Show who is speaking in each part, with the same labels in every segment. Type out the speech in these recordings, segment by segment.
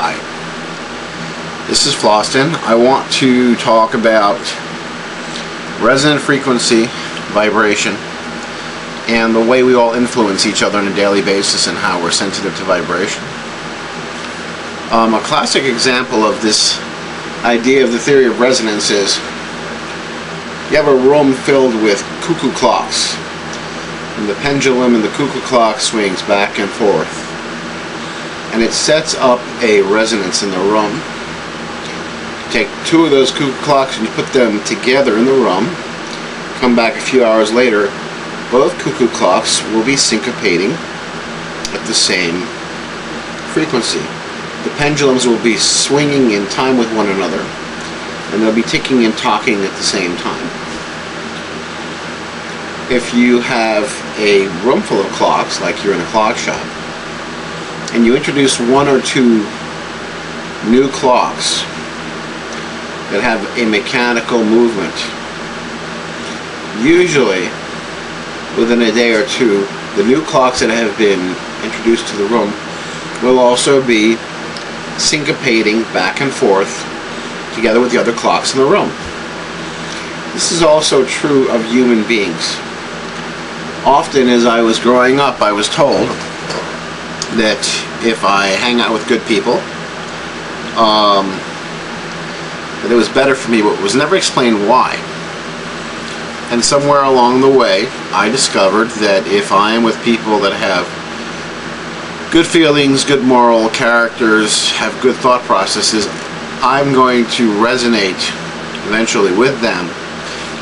Speaker 1: Hi, this is Floston. I want to talk about resonant frequency, vibration, and the way we all influence each other on a daily basis and how we're sensitive to vibration. A classic example of this idea of the theory of resonance is you have a room filled with cuckoo clocks, and the pendulum and the cuckoo clock swings back and forth, and it sets up a resonance in the room. You take two of those cuckoo clocks and you put them together in the room. Come back a few hours later, both cuckoo clocks will be syncopating at the same frequency. The pendulums will be swinging in time with one another, and they'll be ticking and talking at the same time. If you have a room full of clocks, like you're in a clock shop, and you introduce one or two new clocks that have a mechanical movement, usually within a day or two, the new clocks that have been introduced to the room will also be syncopating back and forth together with the other clocks in the room. This is also true of human beings. Often as I was growing up, I was told that if I hang out with good people, that it was better for me, but it was never explained why. And somewhere along the way, I discovered that if I am with people that have good feelings, good moral characters, have good thought processes, I'm going to resonate eventually with them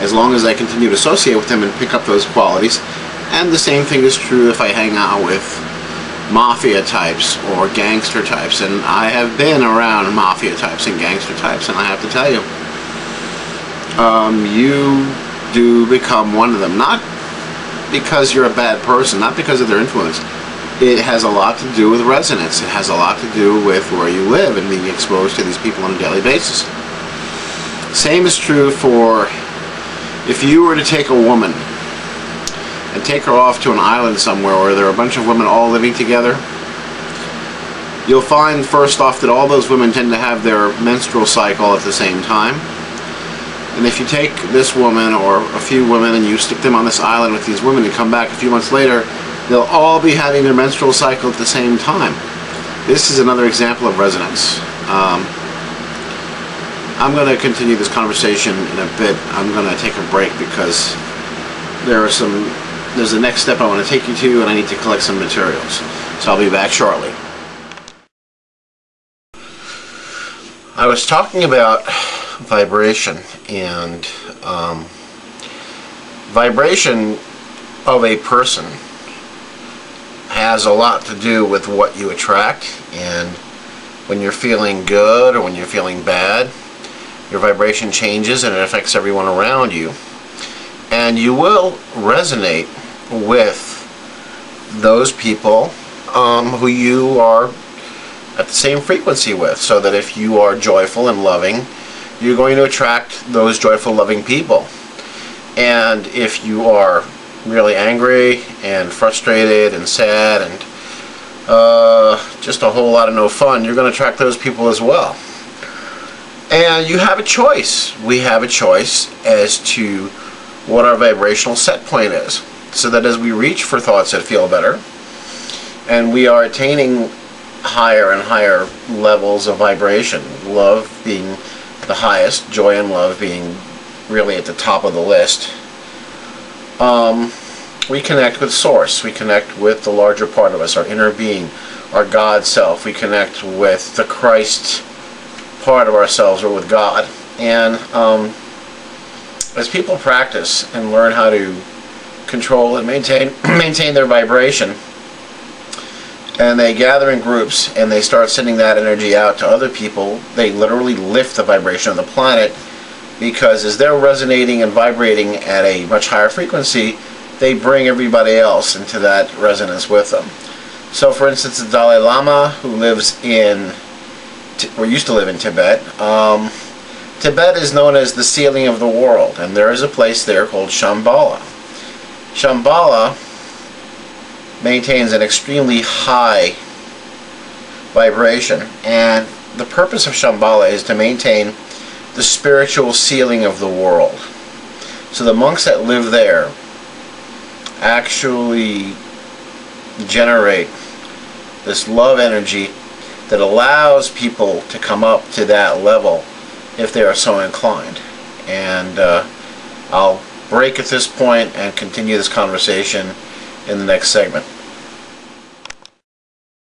Speaker 1: as long as I continue to associate with them and pick up those qualities. And the same thing is true if I hang out with mafia types or gangster types, and I have been around mafia types and gangster types, and I have to tell you, you do become one of them. Not because you're a bad person, not because of their influence. It has a lot to do with resonance. It has a lot to do with where you live and being exposed to these people on a daily basis. Same is true for if you were to take a woman and take her off to an island somewhere where there are a bunch of women all living together. You'll find first off that all those women tend to have their menstrual cycle at the same time. And if you take this woman or a few women and you stick them on this island with these women and come back a few months later, they'll all be having their menstrual cycle at the same time. This is another example of resonance. I'm going to continue this conversation in a bit. I'm going to take a break because there's the next step I want to take you to, and I need to collect some materials. So I'll be back shortly. I was talking about vibration, and vibration of a person has a lot to do with what you attract. And when you're feeling good or when you're feeling bad, your vibration changes and it affects everyone around you, and you will resonate with those people who you are at the same frequency with, so that if you are joyful and loving, you're going to attract those joyful, loving people. And if you are really angry and frustrated and sad and just a whole lot of no fun, you're going to attract those people as well. And you have a choice. We have a choice as to what our vibrational set point is, so that as we reach for thoughts that feel better, and we are attaining higher and higher levels of vibration, love being the highest, joy and love being really at the top of the list, we connect with Source. We connect with the larger part of us, our inner being, our God self. We connect with the Christ part of ourselves, or with God. And as people practice and learn how to control and maintain their vibration, and they gather in groups and they start sending that energy out to other people, they literally lift the vibration of the planet, because as they're resonating and vibrating at a much higher frequency, they bring everybody else into that resonance with them. So for instance, the Dalai Lama, who lives in, or used to live in Tibet, Tibet is known as the ceiling of the world, and there is a place there called Shambhala. Shambhala maintains an extremely high vibration. And the purpose of Shambhala is to maintain the spiritual sealing of the world. So the monks that live there actually generate this love energy that allows people to come up to that level if they are so inclined. And I'll break at this point and continue this conversation in the next segment.